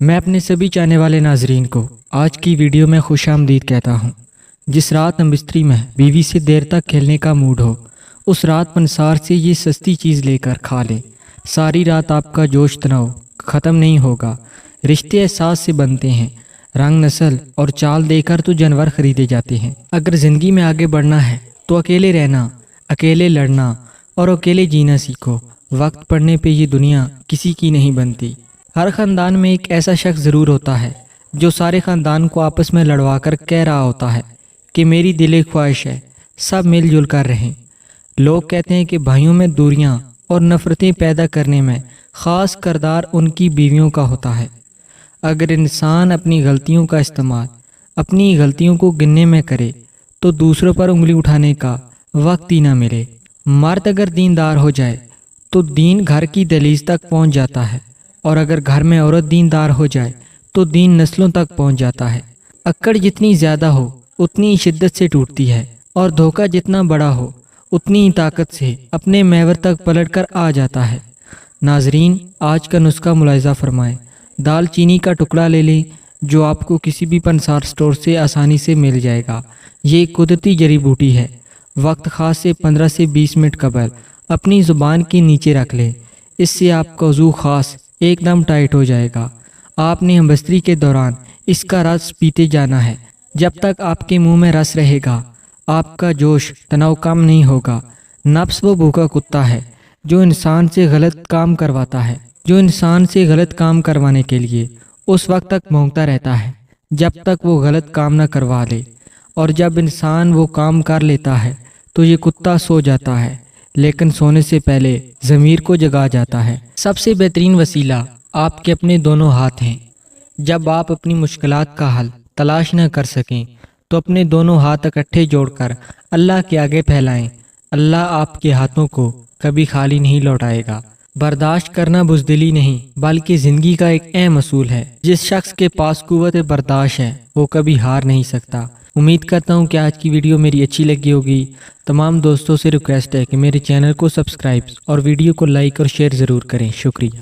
میں اپنے سبھی چاہنے والے ناظرین کو آج کی ویڈیو میں خوش آمدید کہتا ہوں۔ جس رات بستری میں بیوی سے دیر تک کھیلنے کا موڈ ہو، اس رات پنسار سے یہ سستی چیز لے کر کھا لیں۔ ساری رات آپ کا جوش تناؤ ختم نہیں ہوگا۔ رشتے احساس سے بنتے ہیں، رنگ نسل اور چال دے کر تو جانور خریدے جاتے ہیں۔ اگر زندگی میں آگے بڑھنا ہے تو اکیلے رہنا، اکیلے لڑنا اور اکیلے جینا سیکھو۔ وقت پڑنے پہ یہ دنیا کسی کی نہیں بنتی۔ ہر خاندان میں ایک ایسا شخص ضرور ہوتا ہے جو سارے خاندان کو آپس میں لڑوا کر کہہ رہا ہوتا ہے کہ میری دلی خواہش ہے سب مل جل کر رہیں۔ لوگ کہتے ہیں کہ بھائیوں میں دوریاں اور نفرتیں پیدا کرنے میں خاص کردار ان کی بیویوں کا ہوتا ہے۔ اگر انسان اپنی غلطیوں کا استعمال اپنی غلطیوں کو گننے میں کرے تو دوسروں پر انگلی اٹھانے کا وقت ہی نہ ملے۔ مرد اگر دیندار ہو جائے تو دین گھر کی دہلیز تک پہنچ جاتا ہے، اور اگر گھر میں عورت دیندار ہو جائے تو دین نسلوں تک پہنچ جاتا ہے۔ اکڑ جتنی زیادہ ہو اتنی ہی شدت سے ٹوٹتی ہے، اور دھوکہ جتنا بڑا ہو اتنی ہی طاقت سے اپنے محور تک پلٹ کر آ جاتا ہے۔ ناظرین، آج کا نسخہ ملاحظہ فرمائیں۔ دال چینی کا ٹکڑا لے لیں جو آپ کو کسی بھی پنسار سٹور سے آسانی سے مل جائے گا۔ یہ ایک قدرتی جڑی بوٹی ہے۔ وقت خاص سے 15 سے 20 منٹ قبل اپنی زبان کے نیچے رکھ لیں۔ اس سے آپ کا وضو خاص ایک دم ٹائٹ ہو جائے گا۔ آپ نے بستری کے دوران اس کا رس پیتے جانا ہے۔ جب تک آپ کے منہ میں رس رہے گا آپ کا جوش تناؤ کم نہیں ہوگا۔ نفس وہ بھوکا کتا ہے جو انسان سے غلط کام کرواتا ہے، جو انسان سے غلط کام کروانے کے لیے اس وقت تک بھونکتا رہتا ہے جب تک وہ غلط کام نہ کروا لے، اور جب انسان وہ کام کر لیتا ہے تو یہ کتا سو جاتا ہے، لیکن سونے سے پہلے ضمیر کو جگا جاتا ہے۔ سب سے بہترین وسیلہ آپ کے اپنے دونوں ہاتھ ہیں۔ جب آپ اپنی مشکلات کا حل تلاش نہ کر سکیں تو اپنے دونوں ہاتھ اکٹھے جوڑ کر اللہ کے آگے پھیلائیں۔ اللہ آپ کے ہاتھوں کو کبھی خالی نہیں لوٹائے گا۔ برداشت کرنا بزدلی نہیں بلکہ زندگی کا ایک اہم اصول ہے۔ جس شخص کے پاس قوت برداشت ہے وہ کبھی ہار نہیں سکتا۔ امید کرتا ہوں کہ آج کی ویڈیو میری اچھی لگی ہوگی۔ تمام دوستوں سے ریکویسٹ ہے کہ میرے چینل کو سبسکرائب اور ویڈیو کو لائک اور شیئر ضرور کریں۔ شکریہ۔